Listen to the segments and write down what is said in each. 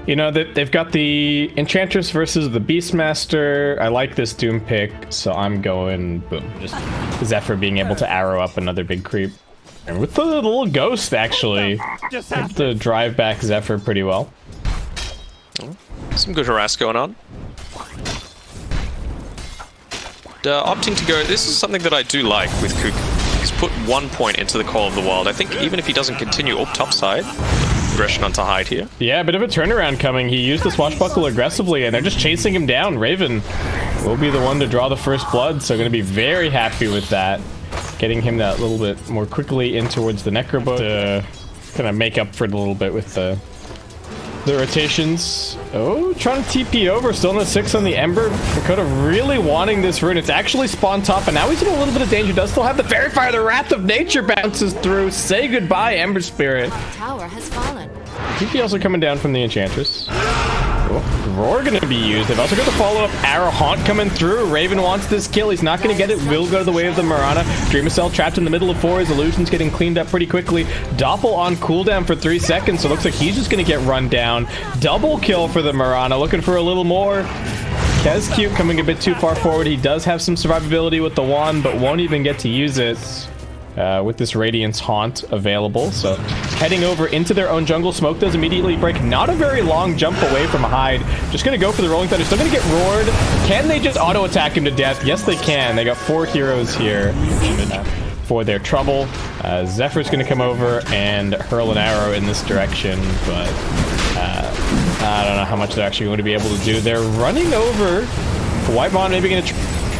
You know, they've got the Enchantress versus the Beastmaster. I like this Doom pick, so I'm going Boom. Just Zephyr being able to arrow up another big creep. And with the little ghost, actually, have to drive back Zephyr pretty well. Some good harass going on. Opting to go, this is something that I do like with Kook. He's put 1 point into the Call of the Wild. I think even if he doesn't continue up top side, aggression onto Hyde here. Yeah, a bit of a turnaround coming. He used the swashbuckle aggressively, and they're just chasing him down. Raven will be the one to draw the first blood, so going to be very happy with that. Getting him that little bit more quickly in towards the Necrobook to kind of make up for it a little bit with the rotations. Oh, trying to TP over. Still in the 6 on the Ember. Dakota really wanting this rune. It's actually spawned top, and now he's in a little bit of danger. Does still have the Fairy Fire. The Wrath of Nature bounces through. Say goodbye, Ember Spirit. Tower has fallen. TP also coming down from the Enchantress. Oh, Roar going to be used. They've also got the follow-up Arrow Haunt coming through. Raven wants this kill. He's not going to get it. Will go the way of the Mirana. Dreamer Cell trapped in the middle of 4. His illusion's getting cleaned up pretty quickly. Doppel on cooldown for 3 seconds, so it looks like he's just going to get run down. Double kill for the Mirana. Looking for a little more. KezCute coming a bit too far forward. He does have some survivability with the wand, but won't even get to use it. With this Radiance Haunt available, so heading over into their own jungle. Smoke does immediately break. Not a very long jump away from Hyde. Just gonna go for the Rolling Thunder. Still gonna get roared. Can they just auto attack him to death? Yes, they can. They got 4 heroes here for their trouble. Zephyr's gonna come over and hurl an arrow in this direction, but I don't know how much they're actually going to be able to do. They're running over. Whitemon maybe gonna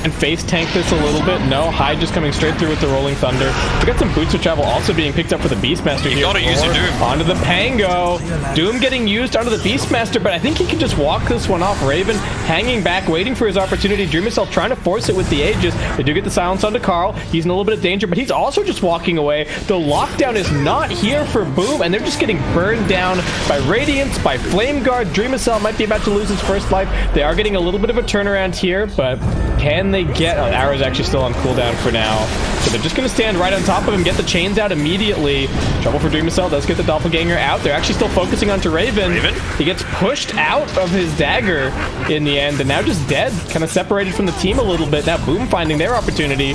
and face tank this a little bit. No, Hyde just coming straight through with the Rolling Thunder. We got some Boots of Travel also being picked up for the Beastmaster here. You gotta use your Doom. Onto the Pango. Doom getting used onto the Beastmaster, but I think he can just walk this one off. Raven hanging back, waiting for his opportunity. Dream himself trying to force it with the Aegis. They do get the silence onto Carl. He's in a little bit of danger, but he's also just walking away. The lockdown is not here for Boom, and they're just getting burned down by Radiance, by Flame Guard. Dream himself might be about to lose his first life. They are getting a little bit of a turnaround here, but can they get... Oh, Arrow's actually still on cooldown for now. So they're just going to stand right on top of him, get the chains out immediately. Trouble for Dream Cell does get the Doppelganger out. They're actually still focusing onto Raven. He gets pushed out of his dagger in the end, and now just dead. Kind of separated from the team a little bit. Now Boom finding their opportunity.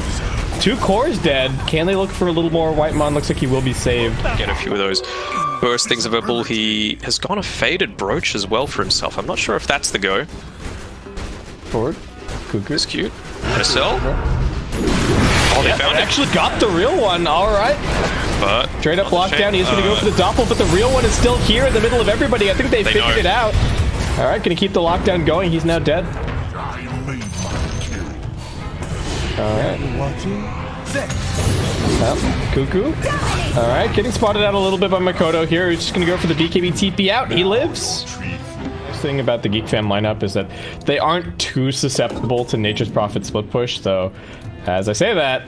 2 cores dead. Can they look for a little more? Whitemon looks like he will be saved. Get a few of those burst things available. He has gone a Faded Brooch as well for himself. I'm not sure if that's the go. Forward. Cuckoo. It's cute. Cell. Oh, they found it. Actually got the real one. All right. But straight up lockdown. He's going to go for the Doppel, but the real one is still here in the middle of everybody. I think they figured it out. All right, going to keep the lockdown going. He's now dead. All right. Well, Cuckoo. All right, getting spotted out a little bit by Makoto here. He's just going to go for the BKB TP out. He lives. Thing about the GeekFam lineup is that they aren't too susceptible to Nature's Prophet split push, so as I say that,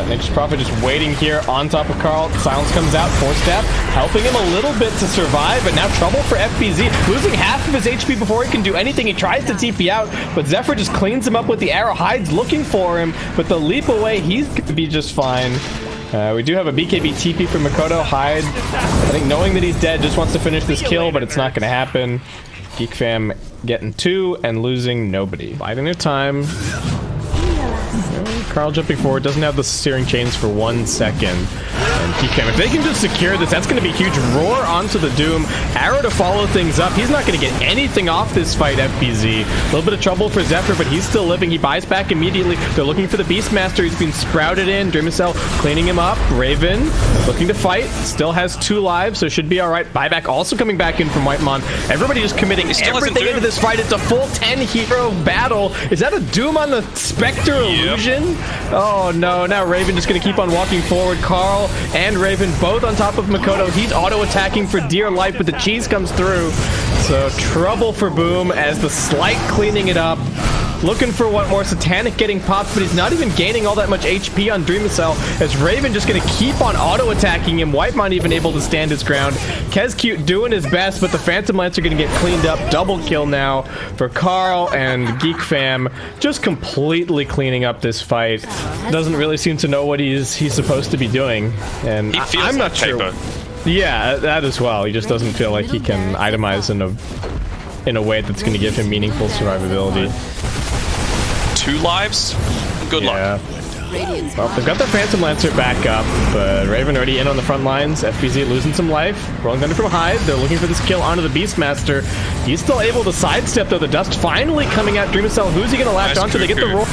Nature's Prophet just waiting here on top of Carl. Silence comes out, Force Staff, helping him a little bit to survive, but now trouble for FBZ, losing half of his HP before he can do anything. He tries to TP out, but Zephyr just cleans him up with the arrow. Hyde's looking for him, but the leap away, he's gonna be just fine. We do have a BKB TP from Makoto. Hyde, I think knowing that he's dead, just wants to finish this kill, but it's not going to happen. GeekFam getting 2 and losing nobody. Biding their time. Carl jumping forward, doesn't have the Searing Chains for 1 second. And GeekFam, if they can just secure this, that's going to be huge. Roar onto the Doom. Arrow to follow things up. He's not going to get anything off this fight, FBZ. A little bit of trouble for Zephyr, but he's still living. He buys back immediately. They're looking for the Beastmaster. He's been sprouted in. Dreamcell cleaning him up. Raven looking to fight. Still has 2 lives, so should be all right. Buyback also coming back in from Whitemon. Everybody just committing everything into this fight. It's a full 10-hero battle. Is that a Doom on the Spectre Illusion? Oh no, now Raven just going to keep on walking forward. Carl and Raven both on top of Makoto. He's auto-attacking for dear life, but the cheese comes through. So trouble for Boom as the Slight cleaning it up. Looking for one more. Satanic getting popped, but he's not even gaining all that much HP on Dreamcell as Raven just going to keep on auto-attacking him. Whitemon even able to stand his ground. KezCute doing his best, but the Phantom Lance are going to get cleaned up. Double kill now for Carl, and GeekFam just completely cleaning up this fight. Doesn't really seem to know what he's supposed to be doing, and I'm not sure. Yeah, that as well. He just doesn't feel like he can itemize in a way that's going to give him meaningful survivability. 2 lives? Good luck. Well, they've got their Phantom Lancer back up, but Raven already in on the front lines. FBZ losing some life. Rolling thunder from Hyde. They're looking for this kill onto the Beastmaster. He's still able to sidestep, though. The dust finally coming out. Dreamcell, who's he going to latch onto? They get the roar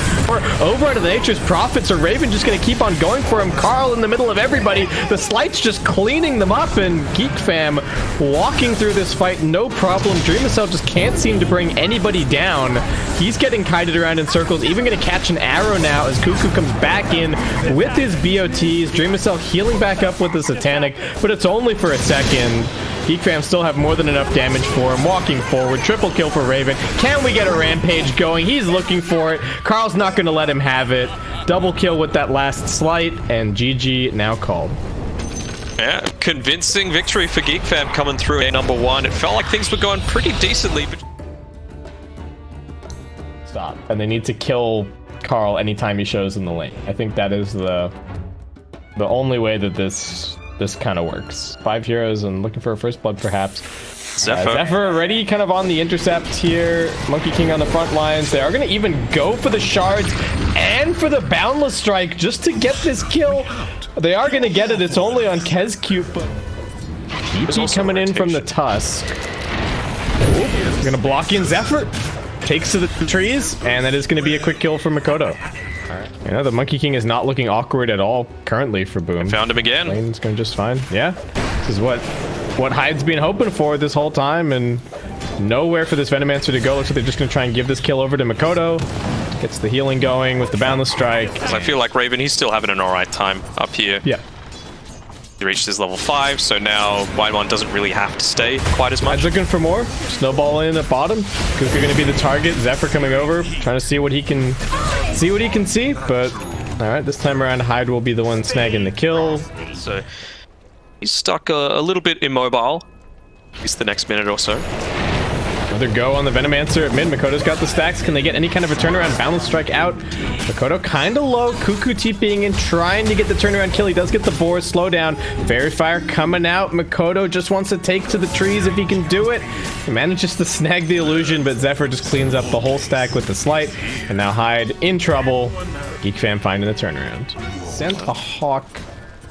over onto the Nature's Prophets. Or Raven just going to keep on going for him. Carl in the middle of everybody. The Slight's just cleaning them up, and GEEKFAM walking through this fight, no problem. Dreamcell just can't seem to bring anybody down. He's getting kited around in circles, even going to catch an arrow now as Cuckoo comes back in with his BOTs. Dreamcell healing back up with the Satanic, but it's only for a second. GEEKFAM still have more than enough damage for him. Walking forward, triple kill for Raven. Can we get a rampage going? He's looking for it. Carl's not going to let him have it. Double kill with that last Slight, and GG now called. Yeah, convincing victory for GEEKFAM coming through at number 1. It felt like things were going pretty decently, but... Stop. And they need to kill Carl anytime he shows in the lane. I think that is the only way that this kind of works. 5 heroes and looking for a first blood, perhaps. Zephyr already kind of on the intercept here. Monkey King on the front lines. They are going to even go for the shards and for the Boundless Strike just to get this kill. They are going to get it. It's only on Kezcube, but PT coming in from the Tusk. Going to block in Zephyr. Takes to the trees, and that is going to be a quick kill for Makoto. Alright. You know, the Monkey King is not looking awkward at all currently for Boom. I found him again. Lane's going just fine. Yeah. This is what Hyde's been hoping for this whole time, and nowhere for this Venomancer to go. Looks like they're just going to try and give this kill over to Makoto. Gets the healing going with the Boundless Strike. I feel like Raven, he's still having an alright time up here. Yeah. He reached his level 5, so now White One doesn't really have to stay quite as much. Hyde's looking for more. Snowball in at bottom. Cuckoo going to be the target. Zephyr coming over, trying to see what he can see. But all right, this time around, Hyde will be the one snagging the kill. So he's stuck a little bit immobile. At least the next minute or so. Another go on the Venomancer at mid. Makoto's got the stacks. Can they get any kind of a turnaround? Boundless Strike out. Makoto kind of low. Cuckoo TPing in, trying to get the turnaround kill. He does get the boar. Slow down. Fairy Fire coming out. Makoto just wants to take to the trees if he can do it. He manages to snag the illusion, but Zephyr just cleans up the whole stack with the Slight. And now Hyde in trouble. GEEKFAM finding the turnaround. Sent a Hawk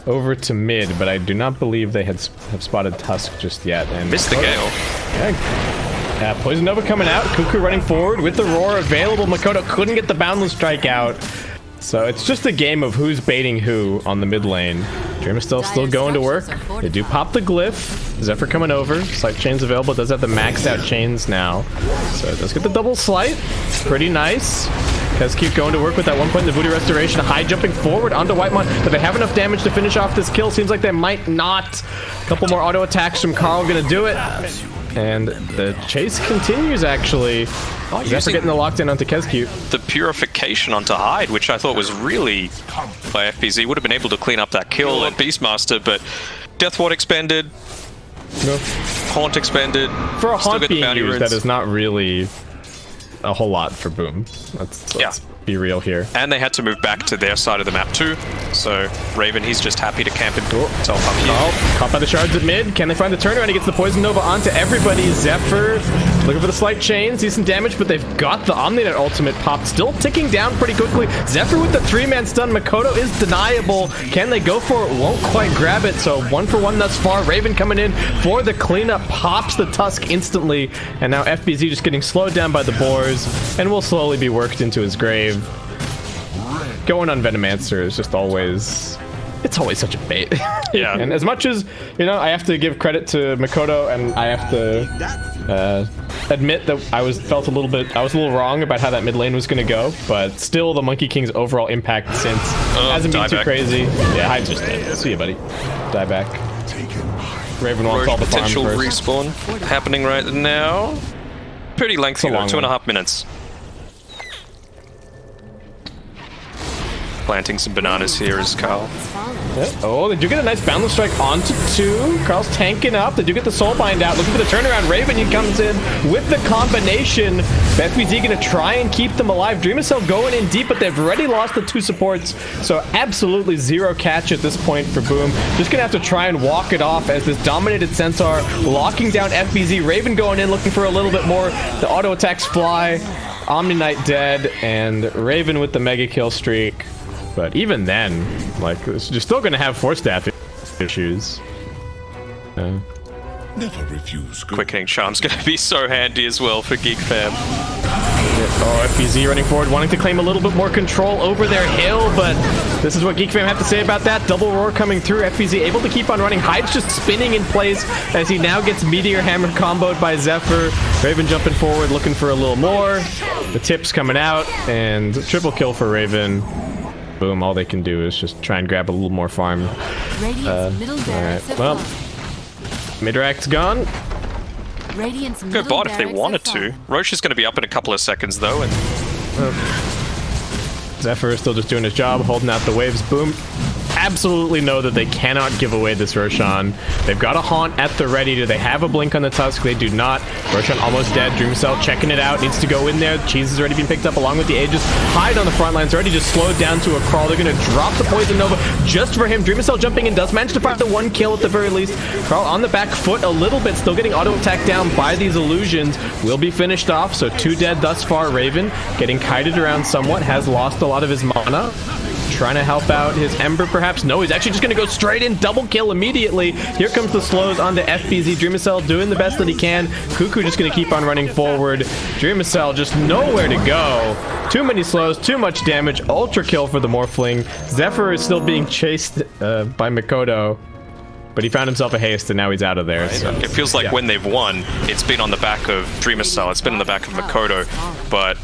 over to mid, but I do not believe they have spotted Tusk just yet. And missed the Gale. Yeah. Poison Nova coming out. Cuckoo running forward with the Roar available. Makoto couldn't get the Boundless Strike out. So it's just a game of who's baiting who on the mid lane. Dream is still going to work. They do pop the Glyph. Zephyr coming over. Slight chains available. Does have the maxed out chains now. So it does get the double Slight. Pretty nice. Kezcube going to work with that 1 point in the Voodoo Restoration. High jumping forward onto Whitemon. Do they have enough damage to finish off this kill? Seems like they might not. A couple more auto attacks from Carl going to do it. And the chase continues, actually. Zephyr getting the lockdown onto Kezcube. The purification onto Hyde, which I thought was really by FPZ. Would have been able to clean up that kill at Beastmaster, but Death Ward expended. No. Haunt expended. For a Haunt being used, that is not really a whole lot for Boom. Let's be real here. And they had to move back to their side of the map too. So Raven, he's just happy to camp himself up here. Caught by the shards at mid. Can they find the turnaround? He gets the Poison Nova onto everybody. Zephyr looking for the Slight chain. See some damage, but they've got the Omninet ultimate pop. Still ticking down pretty quickly. Zephyr with the 3-man stun. Makoto is deniable. Can they go for it? Won't quite grab it. So 1 for 1 thus far. Raven coming in for the cleanup. Pops the Tusk instantly. And now FBZ just getting slowed down by the boars. And will slowly be worked into his grave. Going on Venomancer is just always... It's always such a bait. Yeah. And as much as, you know, I have to give credit to Makoto, and I have to admit that I was a little wrong about how that mid lane was going to go, but still the Monkey King's overall impact since hasn't been too crazy. Yeah, Hyde's just dead. See you, buddy. Die back. Raven wants all the farm potential first. respawn happening right now. Pretty lengthy, though, 2.5 minutes. Planting some bananas here is Carl. Oh, they do get a nice boundless strike onto 2. Carl's tanking up. They do get the soulbind out. Looking for the turnaround. Raven comes in with the combination. FBZ going to try and keep them alive. Dreamcell going in deep, but they've already lost the 2 supports. So absolutely zero catch at this point for Boom. Just going to have to try and walk it off as this dominated Centaur locking down FBZ. Raven going in looking for a little bit more. The auto attacks fly. Omni Knight dead, and Raven with the mega kill streak. But even then, like, you're still going to have force staff issues. Never refuse. Quickening Charm's going to be so handy as well for GeekFam. Oh, FBZ running forward, wanting to claim a little bit more control over their hill, but this is what GeekFam have to say about that. Double roar coming through. FBZ able to keep on running. Hyde's just spinning in place as he now gets Meteor Hammer comboed by Zephyr. Raven jumping forward, looking for a little more. The tips coming out, and triple kill for Raven. Boom, all they can do is just try and grab a little more farm. Alright, well, Midract's gone. Go bot if they wanted to. Roche is going to be up in a couple of seconds though, and Zephyr is still just doing his job, holding out the waves. Boom. Absolutely know that they cannot give away this Roshan. They've got a Haunt at the ready. Do they have a Blink on the Tusk? They do not. Roshan almost dead. Dreamcell checking it out. Needs to go in there. Cheese has already been picked up along with the Aegis. Hyde on the front lines. Already just slowed down to a crawl. They're going to drop the Poison Nova just for him. Dreamcell jumping in. Does manage to find the 1 kill at the very least. Carl on the back foot a little bit. Still getting auto attack down by these illusions. Will be finished off. So 2 dead thus far. Raven getting kited around somewhat. Has lost a lot of his mana. Trying to help out his Ember, perhaps. No, he's actually just going to go straight in. Double kill immediately. Here comes the slows onto FBZ. Dreamcell doing the best that he can. Cuckoo just going to keep on running forward. Dreamcell just nowhere to go. Too many slows, too much damage. Ultra kill for the Morphling. Zephyr is still being chased by Mikoto, but he found himself a haste, and now he's out of there. So. It feels like when they've won, it's been on the back of Dreamcell. It's been on the back of Mikoto, but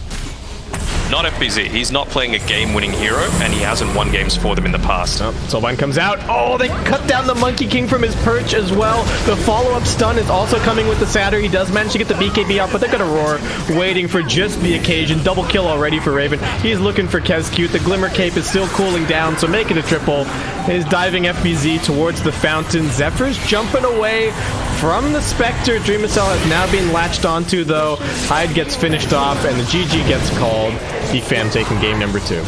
not FBZ. He's not playing a game-winning hero, and he hasn't won games for them in the past. Oh, Soulbind comes out. Oh, they cut down the Monkey King from his perch as well. The follow-up stun is also coming with the Satyr. He does manage to get the BKB out, but they're going to roar, waiting for just the occasion. Double kill already for Raven. He's looking for Kezcute. The Glimmer Cape is still cooling down, so make it a triple. He's diving FBZ towards the fountain. Zephyr's jumping away from the Spectre. Dreamcell has now been latched onto, though. Hyde gets finished off, and the GG gets called. GeekFam taking game number 2.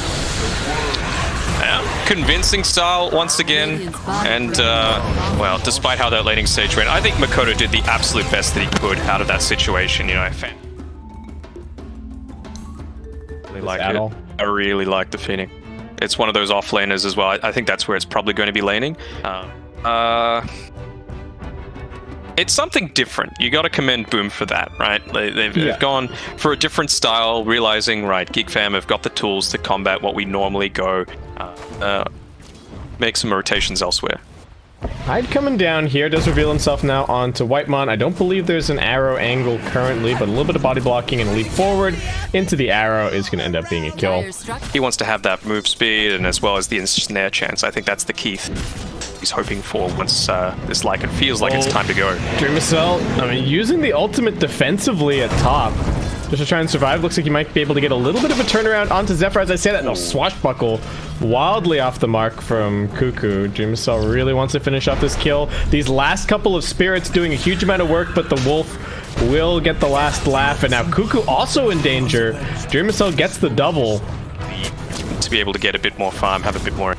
Convincing style once again, and well, despite how that laning stage went, I think Mikoto did the absolute best that he could out of that situation. You know, I really like the Phoenix. It's one of those off laners as well. I think that's where it's probably going to be laning. It's something different. You got to commend Boom for that, right? They've gone for a different style, realizing, right, GeekFam have got the tools to combat what we normally go, make some rotations elsewhere. Hyde coming down here, does reveal himself now onto Whitemon. I don't believe there's an arrow angle currently, but a little bit of body blocking and a leap forward into the arrow is going to end up being a kill. He wants to have that move speed and as well as the ensnare chance. I think that's the key he's hoping for once this Lycan feels like it's time to go. Dreamcell, I mean, using the ultimate defensively at top, just to try and survive. Looks like he might be able to get a little bit of a turnaround onto Zephyr. As I say that, no, swashbuckle wildly off the mark from Cuckoo. Dreamcell really wants to finish off this kill. These last couple of spirits doing a huge amount of work, but the wolf will get the last laugh. And now Cuckoo also in danger. Dreamcell gets the double. To be able to get a bit more farm, have a bit more...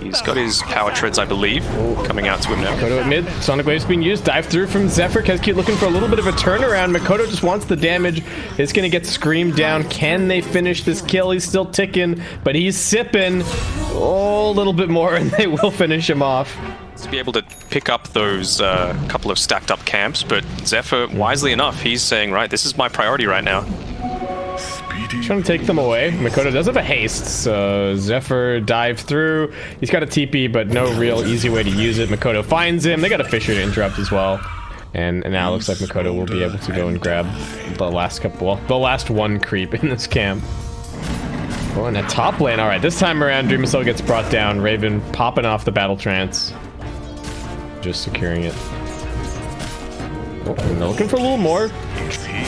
He's got his power treads, I believe, coming out to him now. Mikoto at mid. Sonic Wave's being used. Dive through from Zephyr. Kezcute looking for a little bit of a turnaround. Mikoto just wants the damage. It's going to get screamed down. Can they finish this kill? He's still ticking, but he's sipping a little bit more, and they will finish him off. To be able to pick up those couple of stacked up camps, but Zephyr, wisely enough, he's saying, right, this is my priority right now. Trying to take them away. Mikoto does have a haste, so Zephyr dive through. He's got a TP, but no real easy way to use it. Mikoto finds him. They got a Fisher to interrupt as well. And now it looks like Mikoto will be able to go and grab the last couple, well, the last one creep in this camp. Oh, and a top lane. All right, this time around, Dreamcell gets brought down. Raven popping off the battle trance. Just securing it. Oh, and they're looking for a little more.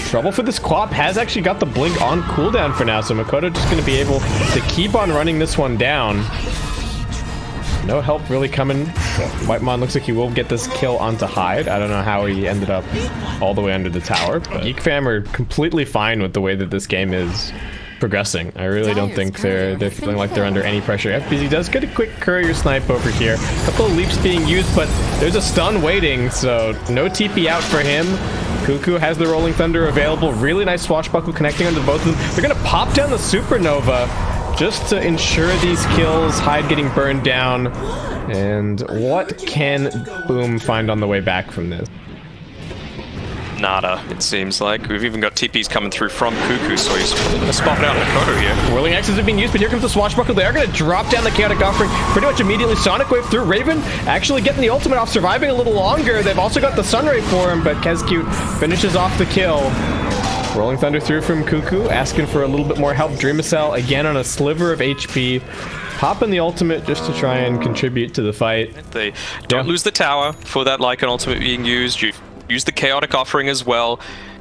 Trouble for this Quap has actually got the blink on cooldown for now, so Mikoto just going to be able to keep on running this one down. No help really coming. Whitemon looks like he will get this kill onto Hyde. I don't know how he ended up all the way under the tower, but GeekFam are completely fine with the way that this game is progressing. I really don't think they're feeling like they're under any pressure. FBZ does get a quick courier snipe over here. A couple of leaps being used, but there's a stun waiting, so no TP out for him. Cuckoo has the Rolling Thunder available. Really nice swashbuckle connecting onto both of them. They're gonna pop down the Supernova just to ensure these kills. Hyde getting burned down. And what can Boom find on the way back from this? Nada, it seems like. We've even got TPs coming through from Cuckoo, so he's gonna spot out Makoto here. Whirling Axes have been used, but here comes the swashbuckle. They are going to drop down the Chaotic Offering pretty much immediately. Sonic Wave through. Raven actually getting the ultimate off, surviving a little longer. They've also got the Sunray for him, but Kezcute finishes off the kill. Rolling Thunder through from Cuckoo, asking for a little bit more help. Dreamacell again on a sliver of HP. Popping the ultimate just to try and contribute to the fight. They don't lose the tower for that Lycan ultimate being used. You use the Chaotic Offering as well.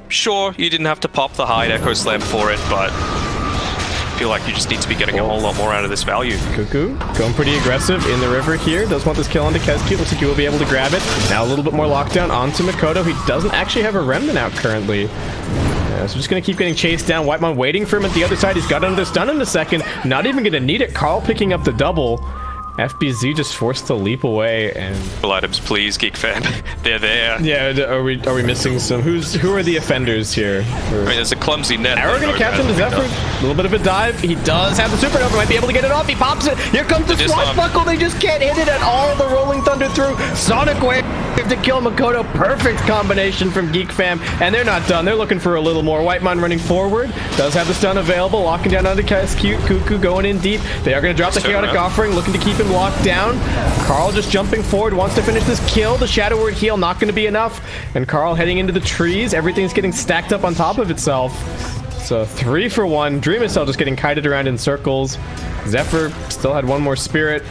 Sure, you didn't have to pop the Hyde Echo Slam for it, but I feel like you just need to be getting a whole lot more out of this value. Cuckoo going pretty aggressive in the river here. Does want this kill onto Kezcute. Looks like he will be able to grab it. Now a little bit more lockdown onto Makoto. He doesn't actually have a Remnant out currently. So just going to keep getting chased down. Whitemon waiting for him at the other side. He's got another stun in a second. Not even going to need it. Carl picking up the double. FBZ just forced to leap away and... Items, please, GeekFam. They're there. Yeah, are we missing some? Who are the offenders here? I mean, there's a clumsy net. Arrow gonna catch him to Zephyr. A little bit of a dive. He does have the Supernova. Might be able to get it off. He pops it. Here comes the swashbuckle. They just can't hit it at all. The Rolling Thunder through. Sonic Wave to kill Makoto. Perfect combination from GeekFam. And they're not done. They're looking for a little more. Whitemon running forward. Does have the stun available. Locking down onto Kezcute. Cuckoo going in deep. They are going to drop the Chaotic Offering. Looking to keep him locked down. Carl just jumping forward. Wants to finish this kill. The Shadow Word heal not going to be enough. And Carl heading into the trees. Everything's getting stacked up on top of itself. So 3 for 1. Dreamacell just getting kited around in circles. Zephyr still had one more spirit.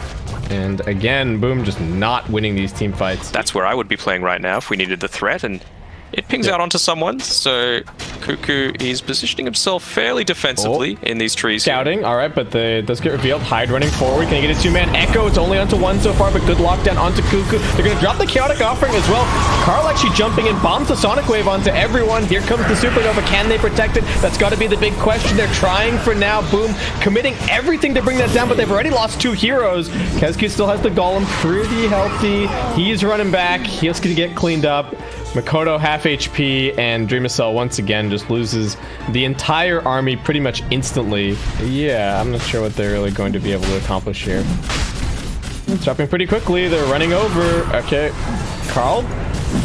And again, Boom just not winning these team fights. That's where I would be playing right now if we needed the threat, and it pings out onto someone. So Cuckoo is positioning himself fairly defensively in these trees. Scouting, all right, but the does get revealed. Hyde running forward. Can he get a two-man Echo? It's only onto one so far, but good lockdown onto Cuckoo. They're going to drop the Chaotic Offering as well. Carl actually jumping in, bombs the Sonic Wave onto everyone. Here comes the Supernova. Can they protect it? That's got to be the big question. They're trying for now. Boom, committing everything to bring that down, but they've already lost 2 heroes. Kezcute still has the Golem, pretty healthy. He's running back. He's going to get cleaned up. Makoto half HP, and Dreamacell once again just loses the entire army pretty much instantly. Yeah, I'm not sure what they're really going to be able to accomplish here. Dropping pretty quickly. They're running over. Okay. Carl,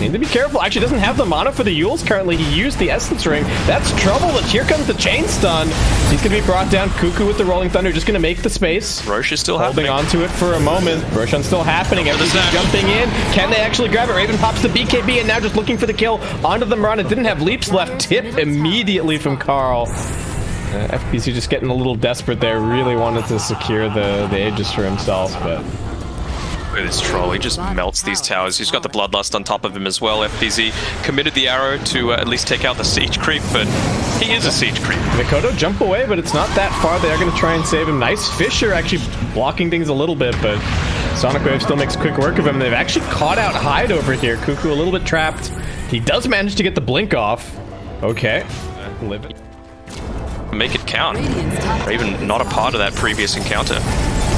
need to be careful. Actually, doesn't have the mana for the Yules currently. He used the Essence Ring. That's trouble, but here comes the Chain Stun. He's going to be brought down. Cuckoo with the Rolling Thunder, just going to make the space. Roche is still holding happening. On to it for a moment. Roshan's still happening. Everything's jumping in. Can they actually grab it? Raven pops the BKB, and now just looking for the kill onto the Mirana. Didn't have leaps left. Tip immediately from Carl. FPC just getting a little desperate there. Really wanted to secure the Aegis for himself, but... Look at this troll, he just melts these towers. He's got the Bloodlust on top of him as well. FBZ committed the arrow to at least take out the siege creep, but he is a siege creep. Makoto jump away, but it's not that far. They are going to try and save him. Nice Fisher actually blocking things a little bit, but Sonic Wave still makes quick work of him. They've actually caught out Hyde over here. Cuckoo a little bit trapped. He does manage to get the blink off. Okay. Live it. Make it count. Raven not a part of that previous encounter.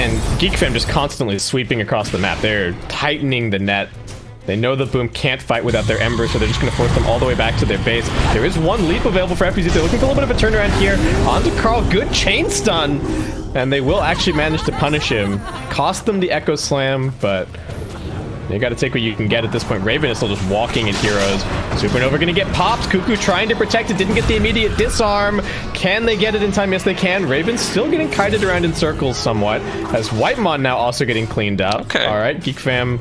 And GeekFam just constantly sweeping across the map. They're tightening the net. They know the Boom can't fight without their Ember, so they're just going to force them all the way back to their base. There is one leap available for FPZ. They're looking for a little bit of a turnaround here. Onto Carl, good chain stun. And they will actually manage to punish him. Cost them the Echo Slam, but... you gotta take what you can get at this point. Raven is still just walking at heroes. Supernova gonna get popped. Cuckoo trying to protect it. Didn't get the immediate disarm. Can they get it in time? Yes, they can. Raven's still getting kited around in circles somewhat. As Whitemon now also getting cleaned up. Okay. Alright, GeekFam.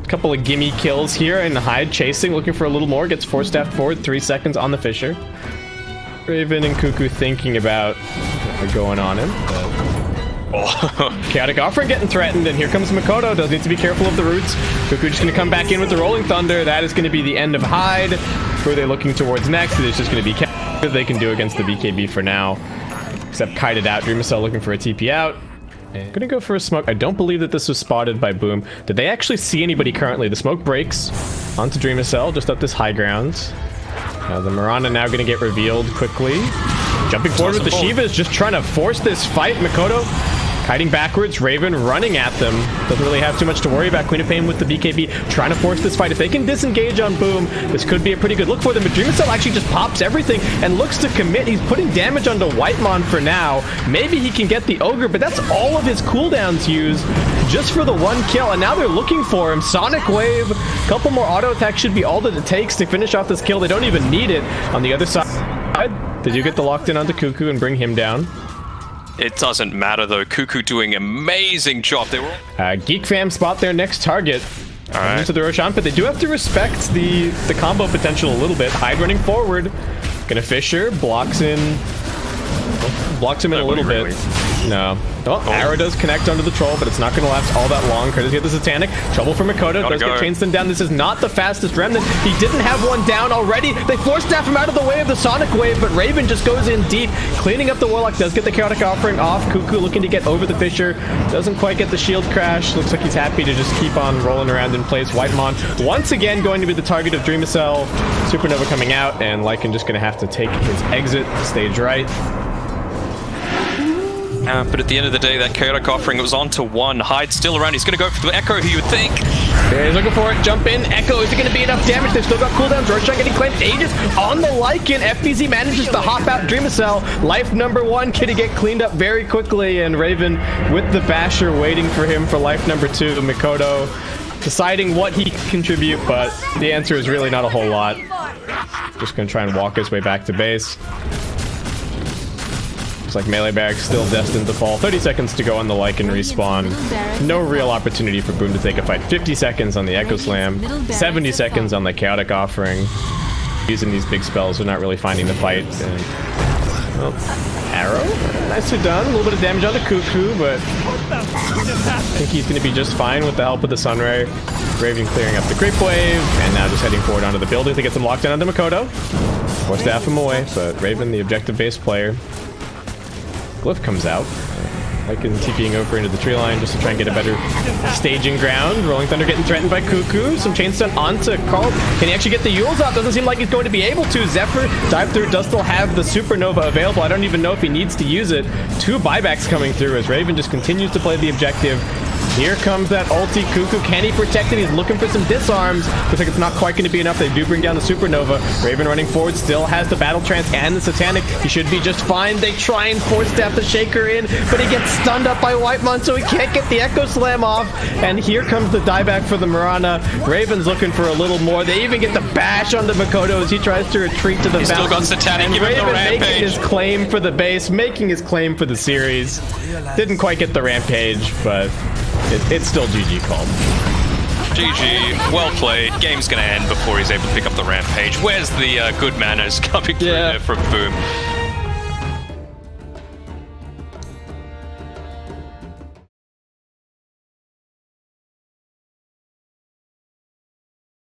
A couple of gimme kills here. And Hyde chasing, looking for a little more. Gets 4-staffed forward. 3 seconds on the Fisher. Raven and Cuckoo thinking about what's going on him. Chaotic Offering getting threatened, and here comes Makoto. Does need to be careful of the roots. Cuckoo just going to come back in with the Rolling Thunder. That is going to be the end of Hyde. Who are they looking towards next? It's just going to be they can do against the BKB for now. Except kited out. Dreamacell looking for a TP out. Gonna go for a smoke. I don't believe that this was spotted by Boom. Did they actually see anybody currently? The smoke breaks onto Dreamacell, just up this high ground. The Mirana now gonna get revealed quickly. Jumping forward with the Shiva is just trying to force this fight. Mikoto kiting backwards, Raven running at them. Doesn't really have too much to worry about. Queen of Pain with the BKB trying to force this fight. If they can disengage on Boom, this could be a pretty good look for them. But Dreamacell actually just pops everything and looks to commit. He's putting damage onto Whitemon for now. Maybe he can get the Ogre, but that's all of his cooldowns used just for the one kill. And now they're looking for him. Sonic Wave, a couple more auto attacks should be all that it takes to finish off this kill. They don't even need it. On the other side, they do get the locked in onto Cuckoo and bring him down. It doesn't matter though. Cuckoo doing an amazing job. They were GeekFam spot their next target. All right. Into the Roshan, but they do have to respect the combo potential a little bit. Hyde running forward. Gonna Fisher, blocks him in a little bit. No. Oh, Arrow does connect onto the troll, but it's not going to last all that long. Courtesy of the Satanic. Trouble for Mikoto. Does get Chainston down. This is not the fastest Remnant. He didn't have one down already. They force staff him out of the way of the Sonic Wave, but Raven just goes in deep. Cleaning up the Warlock. Does get the Chaotic Offering off. Cuckoo looking to get over the Fisher. Doesn't quite get the shield crash. Looks like he's happy to just keep on rolling around in place. Whitemon once again going to be the target of Dreamacell. Supernova coming out, and Lycan just going to have to take his exit. Stage right. But at the end of the day, that Chaotic Offering, it was on to one. Hyde's still around. He's going to go for the Echo, who you would think. Yeah, he's looking for it. Jump in. Echo, is it going to be enough damage? They've still got cooldowns. Roshan getting claimed. Aegis on the Lycan. FBZ manages to hop out Dreamacell. Life number one. Kitty get cleaned up very quickly. And Raven with the Basher waiting for him for life number two. Mikoto deciding what he can contribute, but the answer is really not a whole lot. Just going to try and walk his way back to base. Like Melee Barracks still destined to fall. 30 seconds to go on the Lycan respawn. No real opportunity for Boom to take a fight. 50 seconds on the Echo Slam. 70 seconds on the Chaotic Offering. Using these big spells, they're not really finding the fight. And, well, Arrow? Nicely done. A little bit of damage on the Cuckoo, but I think he's going to be just fine with the help of the Sunray. Raven clearing up the Creep Wave, and now just heading forward onto the building to get some lockdown onto Mikoto. Or staff him away, but Raven, the objective-based player. Glyph comes out. Lycan TPing over into the tree line just to try and get a better staging ground. Rolling Thunder getting threatened by Cuckoo. Some Chainstun onto Carl. Can he actually get the Yules out? Doesn't seem like he's going to be able to. Zephyr dive through does still have the Supernova available. I don't even know if he needs to use it. Two buybacks coming through as Raven just continues to play the objective. Here comes that ulti. Cuckoo, can he protect it? He's looking for some disarms. Looks like it's not quite going to be enough. They do bring down the Supernova. Raven running forward, still has the Battle Trance and the Satanic. He should be just fine. They try and force staff the Shaker in, but he gets stunned up by Whitemon, so he can't get the Echo Slam off. And here comes the dieback for the Mirana. Raven's looking for a little more. They even get the bash on the Mikoto as he tries to retreat to the He's still got Satanic, and give him the Raven making Rampage. his claim for the base, making his claim for the series. Didn't quite get the Rampage, but it's still GG called. GG, well played. Game's gonna end before he's able to pick up the Rampage. Where's the good manners coming through there from Boom?